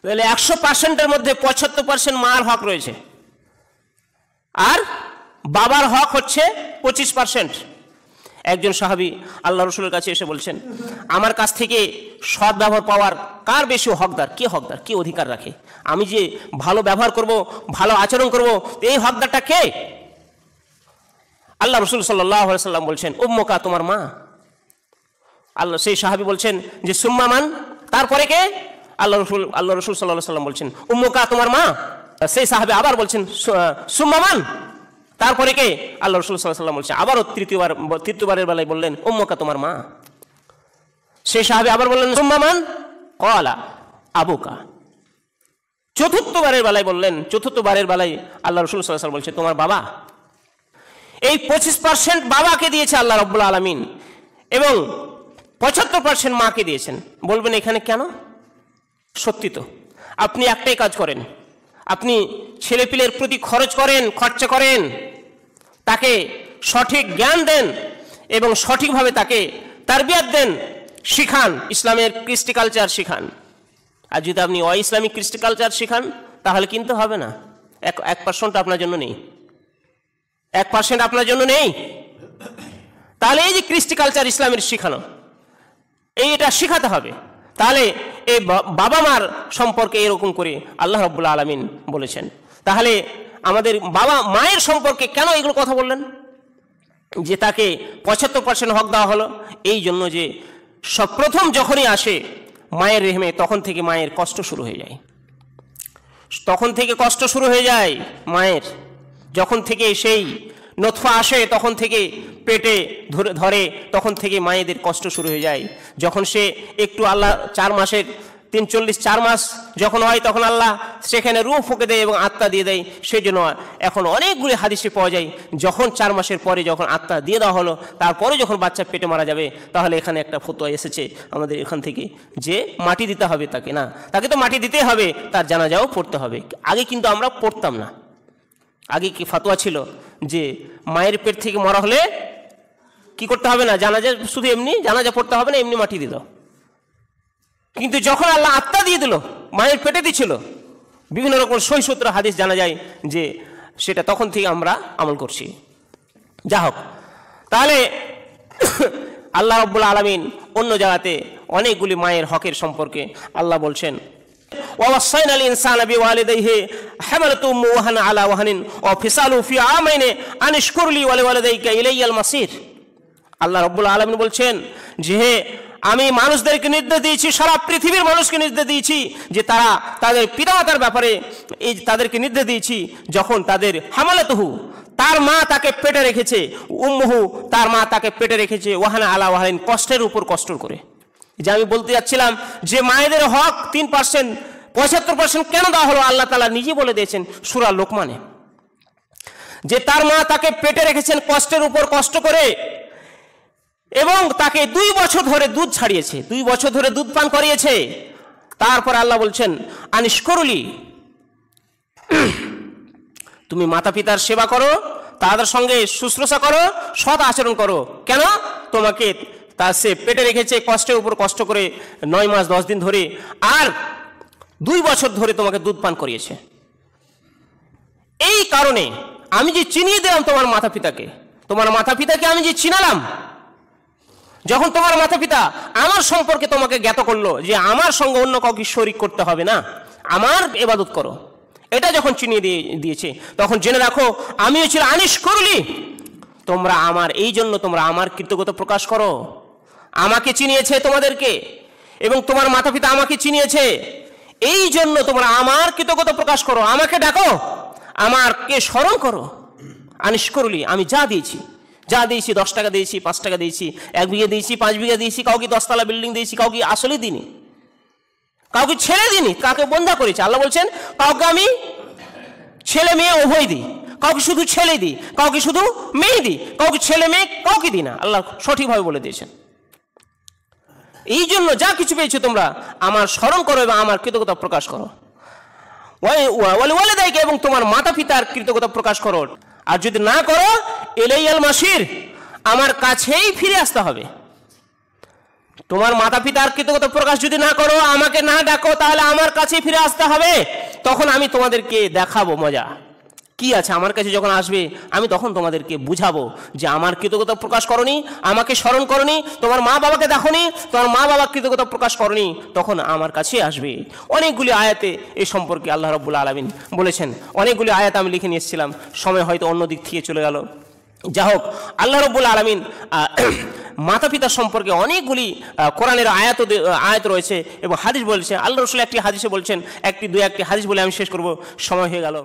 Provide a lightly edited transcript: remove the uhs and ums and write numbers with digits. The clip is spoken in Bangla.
তাহলে 100%-এর মধ্যে 75% মার হক রয়েছে, আর বাবার হক হচ্ছে 25%। একজন সাহাবী আল্লাহ রসুলের কাছে এসে বলছেন, আমার কাছ থেকে সৎ ব্যবহার পাওয়ার কার বেশি হকদার, কে অধিকার রাখে? আমি যে ভালো ব্যবহার করব, ভালো আচরণ করব, এই হকদারটা কে? আল্লাহ রসুল সাল্লাল্লাহু আলাইহি সাল্লাম বলছেন, উম্মুকা, তোমার মা। সেই সাহাবী বলছেন যে সুম্মা মান, তারপরে কে? আল্লাহ রসুল সাল্লাল্লাহু আলাইহি সাল্লাম বলছেন, উম্মুকা, তোমার মা। সেই সাহাবী আবার বলছেন সুম্মা মান, তারপরে কে? আল্লাহ রসুল সাল্লাল্লাহু আলাইহি সাল্লাম বলছেন, আবারও তৃতীয়বারের বেলায় বললেন, উম্মুকা, তোমার মা। সেই সাহাবী আবার বললেন সুম্মা মান, ক্বালা আবুকা। চতুর্থবারের বেলায় আল্লাহ রসুল সাল্লাল্লাহু আলাইহি সাল্লাম বলছেন, তোমার বাবা। এই 25% বাবাকে দিয়েছে আল্লাহ রাব্বুল আলামিন এবং 75% মাকে দিয়েছেন। বলবেন এখানে কেন? সত্যি তো, আপনি একটাই কাজ করেন, আপনি ছেলেপিলের প্রতি খরচা করেন, তাকে সঠিক জ্ঞান দেন এবং সঠিকভাবে তাকে তারবিয়াত দেন, শিখান, ইসলামের কৃষ্টি কালচার শিখান। আর যদি আপনি ইসলামিক কৃষ্টি কালচার শিখান তাহলে কিন্তু হবে না। 1% আপনার জন্য নেই, 1% আপনার জন্য নেই। তাহলে এই যে কৃষ্টি কালচার ইসলামের শিখানো, এটা শিখাতে হবে। তাহলে এই বাবা মার সম্পর্কে এরকম করে আল্লাহ রাব্বুল আলামিন বলেছেন। তাহলে আমাদের বাবা মায়ের সম্পর্কে কেন এগুলো কথা বললেন? যে তাকে 75% হক দেওয়া হলো এই জন্য যে প্রথম যখনই আসে মায়ের রেহমে, তখন থেকে মায়ের কষ্ট শুরু হয়ে যায়। মায়ের যখন থেকে সেই নতফা আসে, তখন থেকে পেটে ধরে, তখন থেকে মায়েদের কষ্ট শুরু হয়ে যায়। যখন সে একটু আল্লাহ 4 মাসের 4 মাস যখন হয়, তখন আল্লাহ সেখানে রূহ ফুঁকে দেয় এবং আত্মা দিয়ে দেয়। সেই জন্য এখন অনেকগুলি হাদিসে পাওয়া যায়, যখন 4 মাসের পরে যখন আত্মা দিয়ে দেওয়া হলো, তারপরে যখন বাচ্চা পেটে মারা যাবে, তাহলে এখানে একটা ফতোয়া এসেছে আমাদের এখান থেকে যে মাটি দিতে হবে তাকে। না, তাকে তো মাটি দিতেই হবে, তার জানাজাও পড়তে হবে। আগে কিন্তু আমরা পড়তাম না। আগে কি ফতোয়া ছিল যে মায়ের পেট থেকে মরা হলে কি করতে হবে না, জানাজা শুধু এমনি জানাজা পড়তে হবে না, এমনি মাটি দিয়ে দাও। কিন্তু যখন আল্লাহ আত্মা দিয়ে দিল, মায়ের পেটে দিচ্ছিল, বিভিন্ন রকম সহি সূত্র হাদিস জানা যায় যে সেটা তখন থেকে আমরা আমল করছি। যা হোক, তাহলে আল্লাহ রাব্বুল আলামিন অন্য জায়গাতে অনেকগুলি মায়ের হকের সম্পর্কে আল্লাহ বলছেন, ওয়াসাইনা আল ইনসানা বিওয়ালিদাইহি হামালাতু উম্মু ওয়াহানা আলা ওয়াহানিন ওয়া ফিসালু ফি আমাইনি আন ইশকুরলি ওয়া লিওয়ালিদাইকা ইলাইয়াল মাসির। আল্লাহ রাব্বুল আলামিন বলছেন যে আমি মানুষদেরকে নির্দেশ দিয়েছি, সারা পৃথিবীর মানুষকে নির্দেশ দিয়েছি যে তারা তাদের পিতামাতার ব্যাপারে তাদেরকে নির্দেশ দিয়েছি, যখন তাদের হামালাতুহু, তার মা তাকে পেটে রেখেছে, উম্মুহু, তার মা তাকে পেটে রেখেছে, ওয়াহানা আলা ওয়াহানিন, কষ্টের উপর কষ্ট করে। যে আমি বলতে যাচ্ছিলাম যে মায়েদের হক 3%, 75% কেন দেওয়া হলো? আল্লাহ তাআলা নিজে বলে দিয়েছেন সূরা লোকমানে যে তার মা তাকে পেটে রেখেছেন কষ্টের উপর কষ্ট করে, এবং তাকে 2 বছর ধরে দুধ ছাড়িয়েছে, 2 বছর ধরে দুধ পান করিয়েছে। তারপর আল্লাহ বলছেন আনিশকুরলি, তুমি মাতা পিতার সেবা করো, তাদের সঙ্গে শুশ্রূষা করো, সৎ আচরণ করো। কেন? তোমাকে তার সে পেটে রেখেছে কষ্টের উপর কষ্ট করে 9 মাস 10 দিন ধরে, আর 2 বছর ধরে তোমাকে দুধ পান করিয়েছে। এই কারণে আমি যে চিনিয়ে দিলাম তোমার মাতা পিতাকে আমি যে চিনালাম, যখন তোমার মাতা পিতা আমার সম্পর্কে তোমাকে জ্ঞাত করলো যে আমার সঙ্গে অন্য কাউকে শরীক করতে হবে না, আমার ইবাদত করো, এটা যখন চিনিয়ে দিয়েছে, তখন জেনে রাখো আমিও ছিল আনিশ করলি, তোমরা আমার, এই জন্য তোমরা আমার কৃতজ্ঞতা প্রকাশ করো। আমাকে চিনিয়েছে তোমাদেরকে, এবং তোমার মাতা পিতা আমাকে চিনিয়েছে, এই জন্য তোমরা আমার কৃতজ্ঞতা প্রকাশ করো, আমাকে ডাকো, আমাকে স্মরণ করো। আনিশ করলি, আমি যা দিয়েছি 10 টাকা দিয়েছি, 5 টাকা দিয়েছি, 1 বিঘা দিয়েছি, 5 বিঘা দিয়েছি, কাউকে 10 তলা বিল্ডিং দিয়েছি, কাউকে আসলে দিইনি, কাউকে ছেড়ে দিইনি, কাউকে বন্ধা করেছি। আল্লাহ বলছেন কাউকে আমি ছেলে মেয়ে উভয় দিই, কাউকে শুধু ছেলে দিই, কাউকে শুধু মেয়ে দিই, কাউকে ছেলে মেয়ে কাউকে দিই না। আল্লাহ সঠিকভাবে বলে দিয়েছেন। এই জন্য যা কিছু পেয়েছো তোমরা আমার স্মরণ করো এবং আমার কৃতজ্ঞতা প্রকাশ করো। ওয়ালিদাইকা, এবং তোমার মাতা পিতার কৃতজ্ঞতা প্রকাশ করো। আর যদি না করো, ইলাইয়াল মাসির, আমার কাছেই ফিরে আসতে হবে। তোমার মাতা পিতার কৃতজ্ঞতা প্রকাশ যদি না করো, আমাকে না ডাকো, তাহলে আমার কাছে ফিরে আসতে হবে। তখন আমি তোমাদেরকে দেখাবো মজা কি আছে। আমার কাছে যখন আসবে আমি তখন তোমাদেরকে বুঝাবো যে আমার কৃতজ্ঞতা প্রকাশ করনি, আমাকে স্মরণ করনি, তোমার মা বাবাকে দেখোনি, তোমার মা বাবা কৃতজ্ঞতা প্রকাশ করনি, তখন আমার কাছে আসবে। অনেকগুলি আয়াতে এই সম্পর্কে আল্লাহ রাব্বুল আলামিন বলেছেন। অনেকগুলি আয়াত আমি লিখে নিয়ে এসেছিলাম, সময় হয়তো অন্য দিক থেকে চলে গেল। যা হোক, আল্লাহ রাব্বুল আলামিন মাতা পিতা সম্পর্কে অনেকগুলি কোরআনের আয়াত রয়েছে এবং হাদিস বলছে। আল্লাহ রাসূল একটি হাদিসে বলছেন, একটি হাদিস বলে আমি শেষ করব, সময় হয়ে গেল।